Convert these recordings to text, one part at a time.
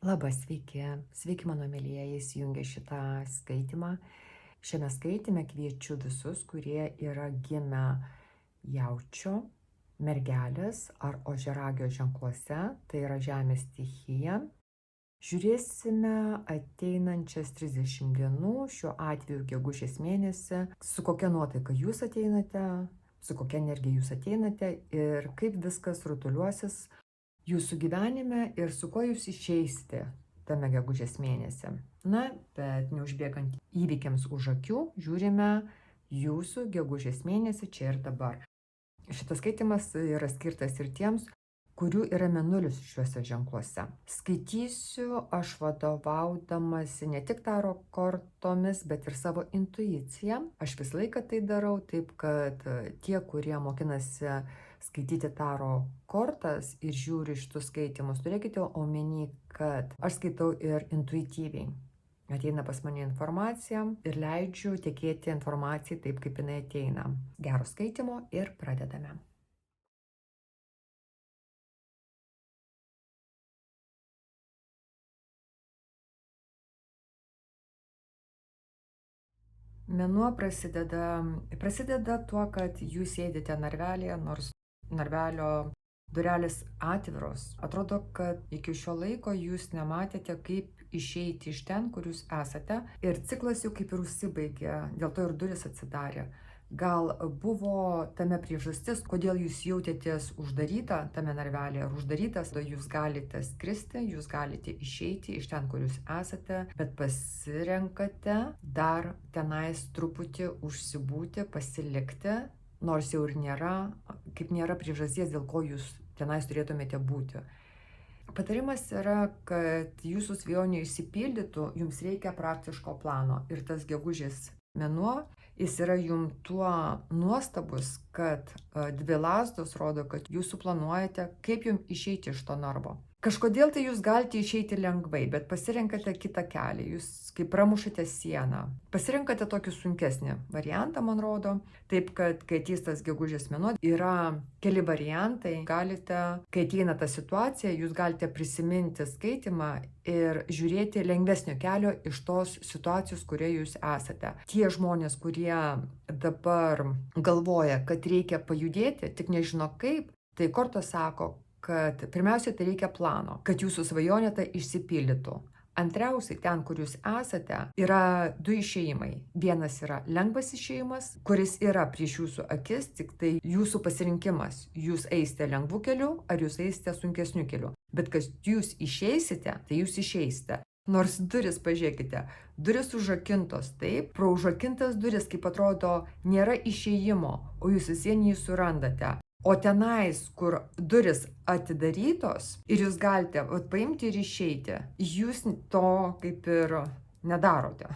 Labas, sveiki. Sveiki, mano mėlyjeji, įsijungę šitą skaitymą. Šiame skaitime kviečiu visus, kurie yra gimę jaučio, mergelės ar ožiaragio ženkluose, tai yra žemės stichija. Žiūrėsime ateinančias 30 dienų, šiuo atveju gegužės mėnesį, su kokia nuotaika jūs ateinate, su kokia energija jūs ateinate ir kaip viskas rutuliuosis jūsų gyvenime ir su kuo jūs išeisite tame gegužės mėnesį. Na, bet neužbėgant įvykiams už akių, žiūrime jūsų gegužės mėnesį čia ir dabar. Šitas skaitimas yra skirtas ir tiems, kurių yra mėnulis šiuose ženkluose. Skaitysiu aš vadovaudamasi ne tik taro kortomis, bet ir savo intuiciją. Aš visą laiką tai darau, taip kad tie, kurie mokinasi skaityti taro kortas ir žiūri šitus skaitimus, turėkite omeny, kad aš skaitau ir intuityviai. Ateina pas mane informacija ir leidžiu tekėti informacijai taip, kaip jinai ateina. Gero skaitimo ir pradedame. Mėnuo prasideda tuo, kad jūs sėdite narvelėje, nors narvelio durelės atviros. Atrodo, kad iki šio laiko jūs nematėte, kaip išeiti iš ten, kur jūs esate. Ir ciklas jau kaip ir užsibaigė, dėl to ir duris atsidarė. Gal buvo tame priežastis, kodėl jūs jautėtės uždaryta tame narvelėje ar uždarytas, jūs galite skristi, jūs galite išeiti iš ten, kur jūs esate, bet pasirenkate dar tenais truputį užsibūti, pasilikti, nors jau ir nėra priežasties, dėl ko jūs tenais turėtumėte būti. Patarimas yra, kad jūsų svajonė išsipildytų, jums reikia praktiško plano. Ir tas gegužės mėnuo, jis yra jums tuo nuostabus, kad dvi lazdos rodo, kad jūs suplanuojate, kaip jums išeiti iš to narvo. Kažkodėl tai jūs galite išeiti lengvai, bet pasirenkate kitą kelią, jūs kaip pramušate sieną. Pasirenkate tokį sunkesnį variantą, man rodo, taip kad kai ateis tas gegužės mėnuo, yra keli variantai, galite, kai ateina ta situacija, jūs galite prisiminti skaitimą ir žiūrėti lengvesnio kelio iš tos situacijos, kurioje jūs esate. Tie žmonės, kurie dabar galvoja, kad reikia pajudėti, tik nežino kaip, tai kortos sako, kad pirmiausia, tai reikia plano, kad jūsų svajonė tai išsipildytų. Antriausiai, ten, kur jūs esate, yra du išėjimai. Vienas yra lengvas išėjimas, kuris yra prieš jūsų akis, tik tai jūsų pasirinkimas. Jūs eisite lengvu keliu, ar jūs eisite sunkesniu keliu. Bet kad jūs išeisite, tai jūs išeisite. Nors duris, pažiūrėkite, duris užrakintos, taip, pro užrakintas duris, kaip atrodo, nėra išėjimo, o jūs vis vien jį surandate. O tenais, kur duris atidarytos ir jūs galite paimti ir išeiti, jūs to kaip ir nedarote.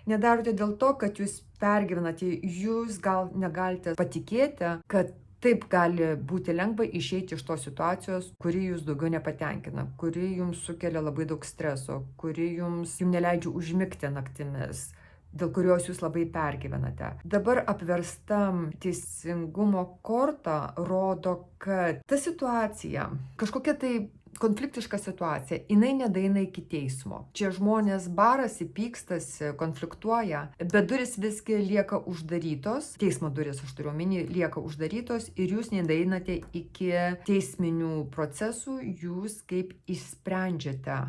Nedarote dėl to, kad jūs pergyvenate, jūs gal negalite patikėti, kad taip gali būti lengva išeiti iš tos situacijos, kuri jūs daugiau nepatenkina, kuri jums sukelia labai daug streso, kuri jums neleidžia užmigti naktimis, dėl kurios jūs labai pergyvenate. Dabar apversta teisingumo korta rodo, kad ta situacija, kažkokia tai konfliktiška situacija, jinai nedaeina iki teismo. Čia žmonės barasi, pykstasi, konfliktuoja, bet duris visgi lieka uždarytos, teismo duris, aš turiu omeny, lieka uždarytos ir jūs nedaeinate iki teisminių procesų, jūs kaip išsprendžiate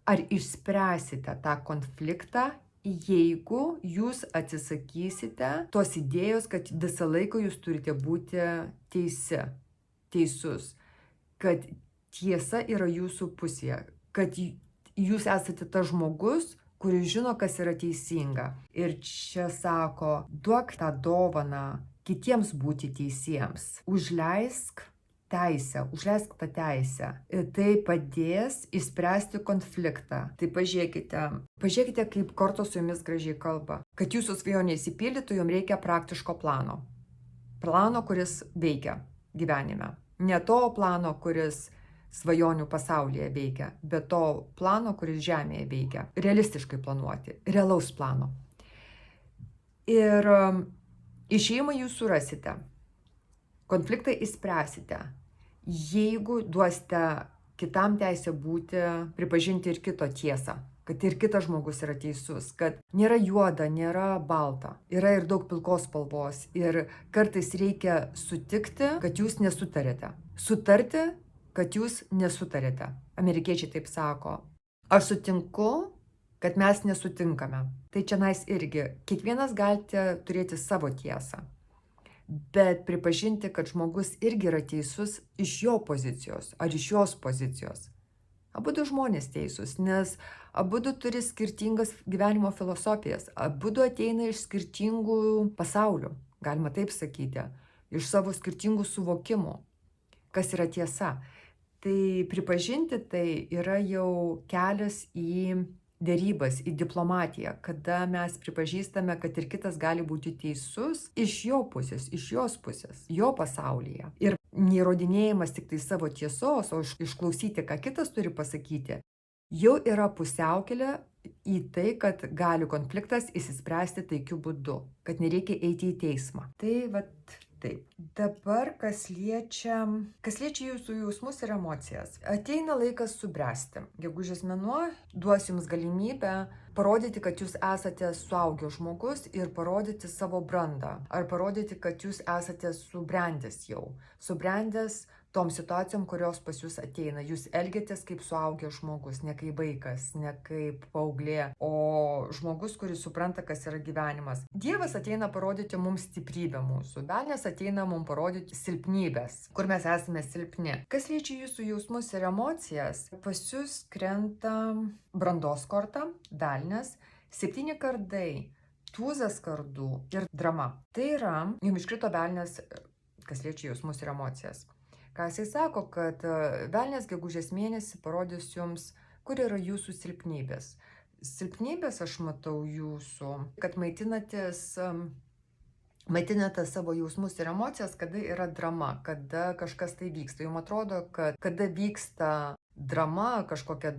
ar išspręsite tą konfliktą, jeigu jūs atsisakysite tos idėjos, kad visą laiką jūs turite būti teisus, kad tiesa yra jūsų pusėje, kad jūs esate tas žmogus, kuris žino, kas yra teisinga. Ir čia sako, duok tą dovaną kitiems būti teisiems. Užleisk tą teisę. Ir tai padės išspręsti konfliktą. Tai pažiūrėkite, kaip kortos su jumis gražiai kalba. Kad jūsų svajonė išsipildytų, jums reikia praktiško plano. Plano, kuris veikia gyvenime. Ne to plano, kuris svajonių pasaulyje veikia, bet to plano, kuris žemėje veikia. Realistiškai planuoti. Realaus plano. Ir išėjimą jūs surasite. Konfliktą išspręsite, jeigu duosite kitam teisė būti, pripažinti ir kito tiesą, kad ir kitas žmogus yra teisus, kad nėra juoda, nėra balta, yra ir daug pilkos spalvos ir kartais reikia sutikti, kad jūs nesutarėte. Sutarti, kad jūs nesutarėte. Amerikiečiai taip sako. Aš sutinku, kad mes nesutinkame. Tai čionais irgi, kiekvienas galite turėti savo tiesą, bet pripažinti, kad žmogus irgi yra teisus iš jo pozicijos ar iš jos pozicijos. Abudu žmonės teisūs, nes abudu turi skirtingas gyvenimo filosofijas, abudu ateina iš skirtingų pasaulių, galima taip sakyti, iš savo skirtingų suvokimų, kas yra tiesa. Tai pripažinti tai yra jau kelias į derybas, į diplomatiją, kada mes pripažįstame, kad ir kitas gali būti teisus iš jo pusės, iš jos pusės, jo pasaulyje. Ir neįrodinėjimas tik tai savo tiesos, o išklausyti, ką kitas turi pasakyti, jau yra pusiaukelė į tai, kad gali konfliktas išsispręsti taikiu būdu, kad nereikia eiti į teismą. Tai vat taip. Dabar, kas liečia jūsų jausmus ir emocijas. Ateina laikas subręsti. Gegužės mėnuo duos jums galimybę parodyti, kad jūs esate suaugęs žmogus ir parodyti savo brandą. Ar parodyti, kad jūs esate subrendęs jau. Subrendęs tom situacijom, kurios pas jūs ateina. Jūs elgiatės kaip suaugęs žmogus, ne kaip vaikas, ne kaip paauglė, o žmogus, kuris supranta, kas yra gyvenimas. Dievas ateina parodyti mums stiprybę mūsų. Velnias ateina mums parodyti silpnybės, kur mes esame silpni. Kas liečia jūsų jausmus ir emocijas, pas jūs krenta brandos korta, velnias, 7 kardai, tūzas kardų ir drama. Tai yra, jums iškrito velnias, kas liečia jausmus ir emocijas. Ką jisai sako, kad velnias gegužės mėnesį parodys jums, kur yra jūsų silpnybės. Silpnybės aš matau jūsų, kad maitinate savo jausmus ir emocijas, kada yra drama, kada kažkas tai vyksta. Jums atrodo, kad kada vyksta drama kažkokia,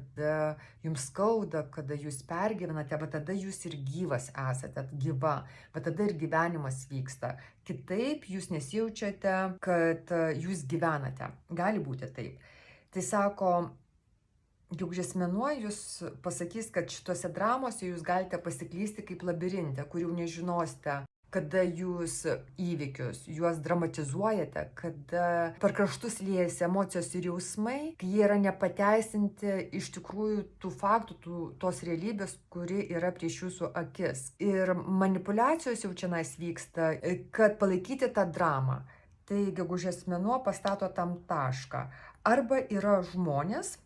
jums skauda, kada jūs pergyvenate, bet tada jūs ir gyvas esate, gyva, bet tada ir gyvenimas vyksta. Kitaip jūs nesijaučiate, kad jūs gyvenate. Gali būti taip. Tai sako, gegužės mėnuo jūs pasakys, kad šituose dramose jūs galite pasiklysti kaip labirinte, kur jau nežinosite, kada jūs įvykius, juos dramatizuojate, kada per kraštus liejasi emocijos ir jausmai, kai jie yra nepateisinti iš tikrųjų tų faktų, tos realybės, kuri yra prieš jūsų akis. Ir manipuliacijos jau čia vyksta, kad palaikyti tą dramą. Tai gegužės mėnuo pastato tam tašką. Arba yra žmonės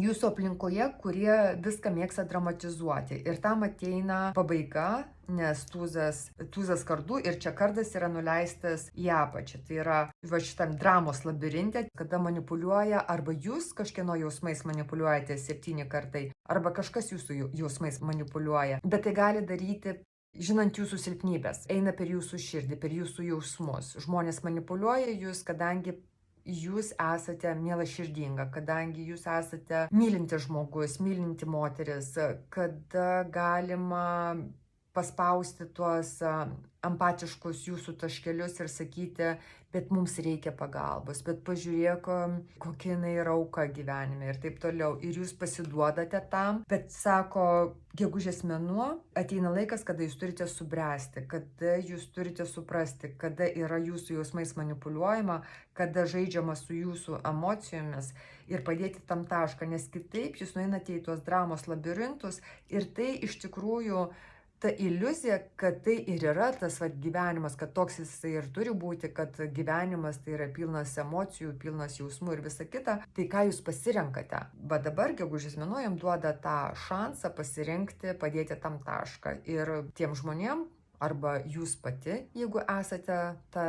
jūsų aplinkoje, kurie viską mėgsta dramatizuoti. Ir tam ateina pabaiga, nes tūzas kardų ir čia kardas yra nuleistas į apačią. Tai yra va šitam dramos labirinte, kada manipuliuoja arba jūs kažkieno jausmais manipuliuojate 7 kartai, arba kažkas jūsų jausmais manipuliuoja. Bet tai gali daryti žinant jūsų silpnybės. Eina per jūsų širdį, per jūsų jausmus. Žmonės manipuliuoja jūs, kadangi jūs esate miela širdinga, kadangi jūs esate mylinti žmogus, mylinti moteris, kada galima paspausti tuos empatiškus jūsų taškelius ir sakyti, bet mums reikia pagalbos, bet pažiūrėk, kokia jinai yra auka gyvenime ir taip toliau. Ir jūs pasiduodate tam, bet sako, gegužės mėnuo ateina laikas, kada jūs turite subręsti, kada jūs turite suprasti, kada yra jūsų jausmais manipuliuojama, kada žaidžiama su jūsų emocijomis ir padėti tam tašką, nes kitaip jūs nueinate į tuos dramos labirintus ir tai iš tikrųjų ta iliuzija, kad tai ir yra tas gyvenimas, kad toks jisai ir turi būti, kad gyvenimas tai yra pilnas emocijų, pilnas jausmų ir visa kita, tai ką jūs pasirenkate. Bet dabar gegužės mėnuo jums duoda tą šansą pasirinkti, padėti tam tašką. Ir tiem žmonėm, arba jūs pati, jeigu esate ta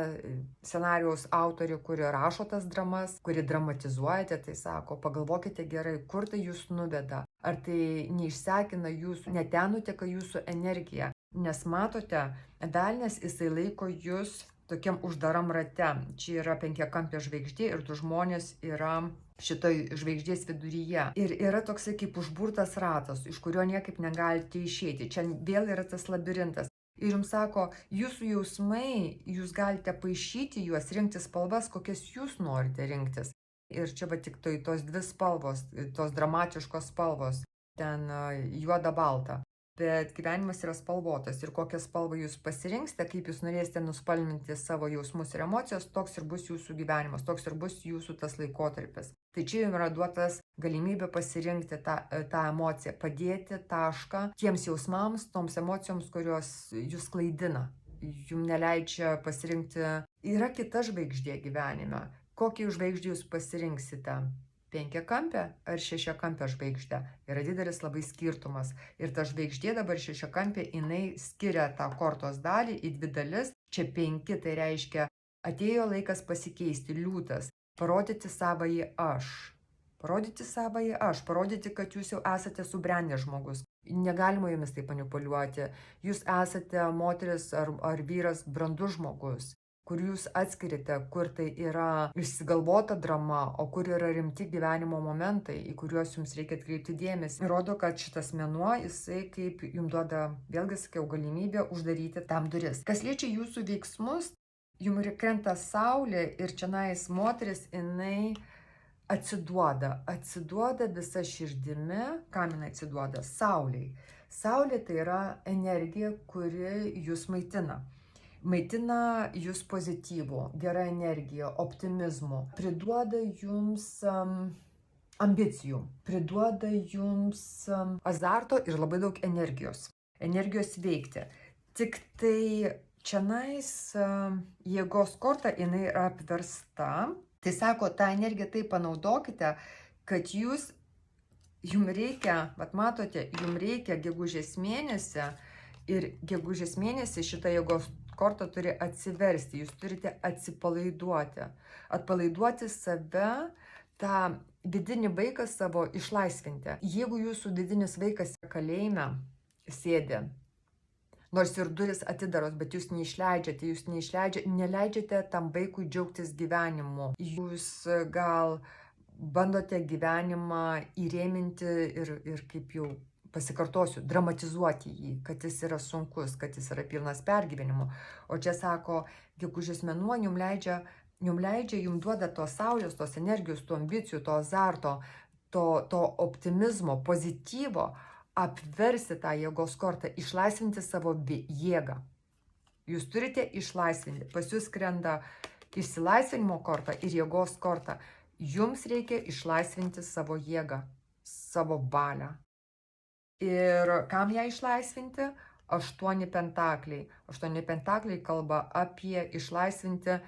scenarijaus autorė, kuri rašo tas dramas, kuri dramatizuojate, tai sako, pagalvokite gerai, kur tai jūs nuveda. Ar tai neišsekina jūsų, neten nuteka jūsų energija. Nes matote, velnias jisai laiko jūs tokiam uždaram rate. Čia yra penkiakampė žvaigždė ir du žmonės yra šitoj žvaigždės viduryje. Ir yra toksai kaip užburtas ratas, iš kurio niekaip negalite išeiti. Čia vėl yra tas labirintas. Ir jums sako, jūsų jausmai, jūs galite paišyti juos, rinkti spalvas, kokias jūs norite rinktis. Ir čia va tik tos dvi spalvos, tos dramatiškos spalvos, ten juoda balta. Bet gyvenimas yra spalvotas ir kokią spalvą jūs pasirinksite, kaip jūs norėsite nuspalvinti savo jausmus ir emocijos, toks ir bus jūsų gyvenimas, toks ir bus jūsų tas laikotarpis. Tai čia jums yra duotas galimybė pasirinkti tą emociją, padėti tašką tiems jausmams, toms emocijoms, kurios jūs klaidina. Jums neleidžia pasirinkti. Yra kita žvaigždė gyvenime. Kokį žvaigždį jūs pasirinksite? Penkiakampę ar šešiakampę žvaigždę? Yra didelis labai skirtumas. Ir ta žvaigždė dabar šešiakampė, jinai skiria tą kortos dalį į dvi dalis. Čia 5, tai reiškia, atėjo laikas pasikeisti, liūtas, parodyti savąjį aš. Parodyti savąjį aš, parodyti, kad jūs jau esate subrendęs žmogus. Negalima jumis taip manipuliuoti. Jūs esate moteris ar vyras brandus žmogus, kur jūs atskirite, kur tai yra išsigalvota drama, o kur yra rimti gyvenimo momentai, į kuriuos jums reikia atkreipti dėmesį. Rodo, kad šitas mėnuo, jisai kaip jums duoda, vėlgi sakiau, galimybę uždaryti tam duris. Kas liečia jūsų veiksmus, jums krenta saulė ir čionais moteris, jinai atsiduoda visa širdimi. Kam jinai atsiduoda? Saulei. Saulė tai yra energija, kuri jūs maitina. Maitina jūs pozityvų, gerą energiją, optimizmų, priduoda jums ambicijų, priduoda jums azarto ir labai daug energijos veikti. Tik tai čionais jėgos korta, jinai yra apversta. Tai sako, tą energiją taip panaudokite, kad jums reikia, matote, jums reikia gegužės mėnesį ir gegužės mėnesį šitą jėgos korta turi atsiversti, jūs turite atsipalaiduoti. Atpalaiduoti save, tą vidinį vaiką savo išlaisvinti. Jeigu jūsų vidinis vaikas kalėjime sėdi, nors ir duris atidaros, bet jūs neleidžiate tam vaikui džiaugtis gyvenimu. Jūs gal bandote gyvenimą įrėminti ir kaip jau pasikartosiu, dramatizuoti jį, kad jis yra sunkus, kad jis yra pilnas pergyvenimų. O čia sako, gegužės mėnuo jums leidžia, jums duoda tos saulės, tos energijos, tų ambicijų, to azarto, to optimizmo, pozityvo, apversti tą jėgos kortą, išlaisvinti savo jėgą. Jūs turite išlaisvinti. Pas jūs skrenda išsilaisvinimo korta ir jėgos korta. Jums reikia išlaisvinti savo jėgą, savo valią. Ir kam ją išlaisvinti? 8 pentakliai. 8 pentakliai kalba apie išlaisvinti.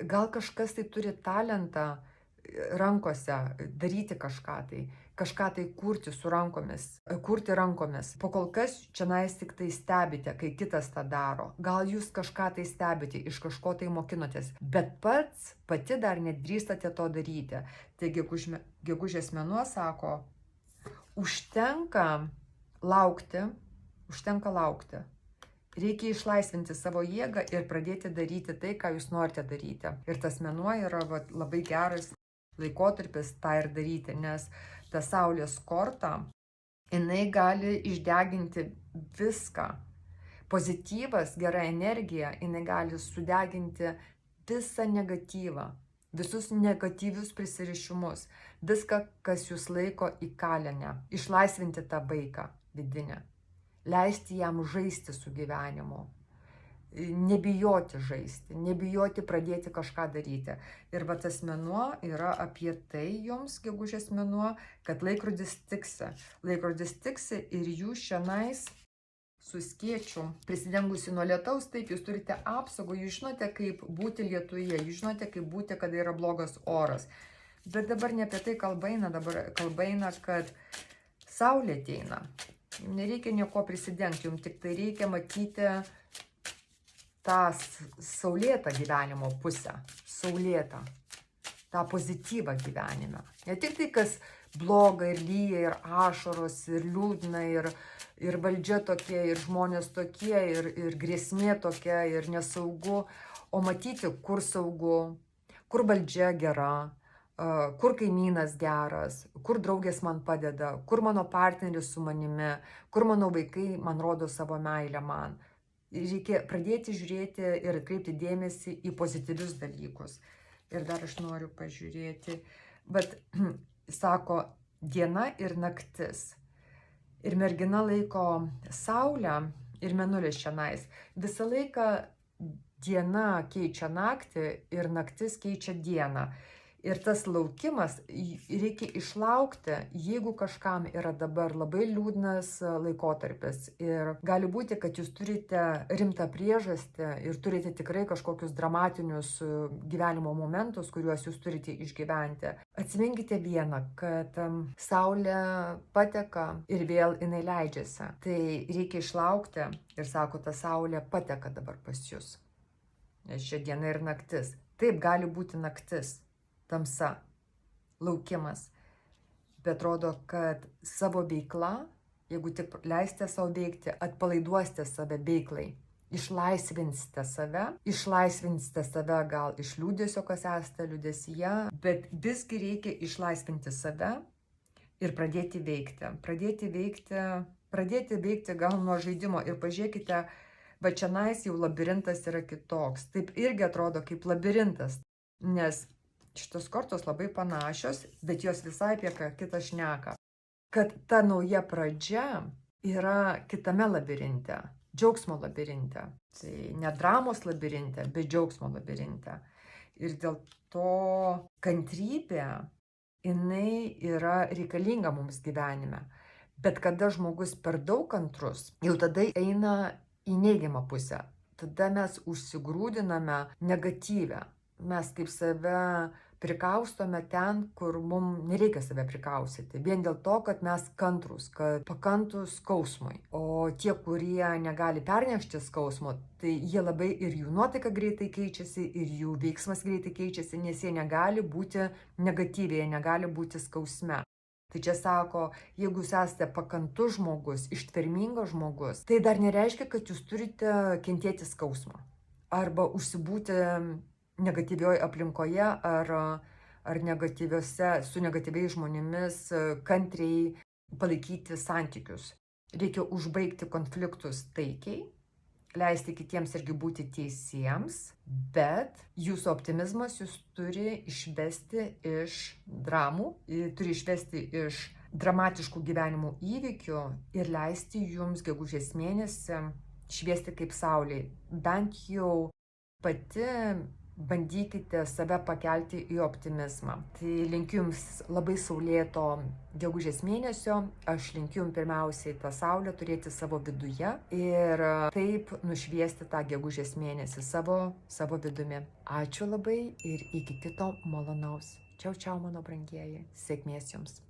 Gal kažkas tai turi talentą rankose, daryti kažką tai kurti su rankomis, kurti rankomis. Po kol kas čionais tik tai stebite, kai kitas tą daro. Gal jūs kažką tai stebite, iš kažko tai mokinotės, bet pati dar nedrįstate to daryti. Taigi gegužės mėnuo sako, užtenka laukti. Reikia išlaisvinti savo jėgą ir pradėti daryti tai, ką jūs norite daryti. Ir tas mėnuo yra labai geras laikotarpis tą ir daryti, nes ta saulės korta, jinai gali išdeginti viską. Pozityvas, gera energija, jinai gali sudeginti visą negatyvą, visus negatyvius prisirišimus, viską, kas jūs laiko įkalinę, išlaisvinti tą vaiką vidinę, leisti jam žaisti su gyvenimu, nebijoti žaisti, nebijoti pradėti kažką daryti. Ir va tas mėnuo yra apie tai jums, gegužės mėnuo, kad laikrodis tiksi ir jūs šiandien su skėčiu prisidengusi nuo lietaus, taip jūs turite apsaugą, jūs žinote, kaip būti lietuje, jūs žinote, kaip būti, kada yra blogas oras. Bet dabar ne apie tai kalba eina, dabar kalba eina, kad saulė ateina. Jums nereikia nieko prisidengti, jums tik tai reikia matyti tą saulėtą gyvenimo pusę, tą pozityvą gyvenime. Ne tik tai, kas bloga ir lyja, ir ašaros, ir liūdna, ir valdžia tokia, ir žmonės tokie, ir grėsmė tokia, ir nesaugu, o matyti, kur saugu, kur valdžia gera, kur kaimynas geras, kur draugės man padeda, kur mano partneris su manimi, kur mano vaikai man rodo savo meilę man. Reikia pradėti žiūrėti ir atkreipti dėmesį į pozityvius dalykus. Ir dar aš noriu pažiūrėti, Bet sako diena ir naktis. Ir mergina laiko saulę ir mėnulis čionais. Visą laiką diena keičia naktį ir naktis keičia dieną. Ir tas laukimas, reikia išlaukti, jeigu kažkam yra dabar labai liūdnas laikotarpis. Ir gali būti, kad jūs turite rimtą priežastį ir turite tikrai kažkokius dramatinius gyvenimo momentus, kuriuos jūs turite išgyventi. Atsiminkite vieną, kad saulė pateka ir vėl jinai leidžiasi. Tai reikia išlaukti ir sako, ta saulė pateka dabar pas jūs. Nes čia diena ir naktis. Taip, gali būti naktis. Tamsa, laukimas, bet rodo, kad savo veikla, jeigu tik leisite savo veikti, atpalaiduosite save veiklai, išlaisvinsite save gal iš liūdesio, kas esate liūdesyje, bet visgi reikia išlaisvinti save ir pradėti veikti gal nuo žaidimo ir pažiūrėkite, va čionais jau labirintas yra kitoks, taip irgi atrodo kaip labirintas, nes šitos kortos labai panašios, bet jos visai apie ką kitą šneka. Kad ta nauja pradžia yra kitame labirinte, džiaugsmo labirinte. Tai ne dramos labirinte, bet džiaugsmo labirinte. Ir dėl to kantrybė, jinai yra reikalinga mums gyvenime. Bet kada žmogus per daug kantrus, jau tada eina į neigiamą pusę. Tada mes užsigrūdiname negatyvę. Mes kaip save prikaustome ten, kur mums nereikia save prikaustyti. Vien dėl to, kad mes kantrus, kad pakantus skausmui. O tie, kurie negali pernešti skausmo, tai jie labai ir jų nuotaika greitai keičiasi, ir jų veiksmas greitai keičiasi, nes jie negali būti negatyviai, jie negali būti skausme. Tai čia sako, jeigu jūs esate pakantus žmogus, ištvermingas žmogus, tai dar nereiškia, kad jūs turite kentėti skausmą. Arba užsibūti negatyvioje aplinkoje ar su negatyviais žmonėmis kantriai palaikyti santykius. Reikia užbaigti konfliktus taikiai, leisti kitiems irgi būti teisiems, bet jūsų optimizmas jūs turi išvesti iš dramų, turi išvesti iš dramatiškų gyvenimo įvykių ir leisti jums gegužės mėnesį šviesti kaip saulė. Bent jau pati bandykite save pakelti į optimizmą. Tai linkiu jums labai saulėto gegužės mėnesio. Aš linkiu jums pirmiausiai tą saulę turėti savo viduje ir taip nušviesti tą gegužės mėnesį savo vidumi. Ačiū labai ir iki kito malonaus. Čiau, čiau, mano brangieji. Sėkmės jums.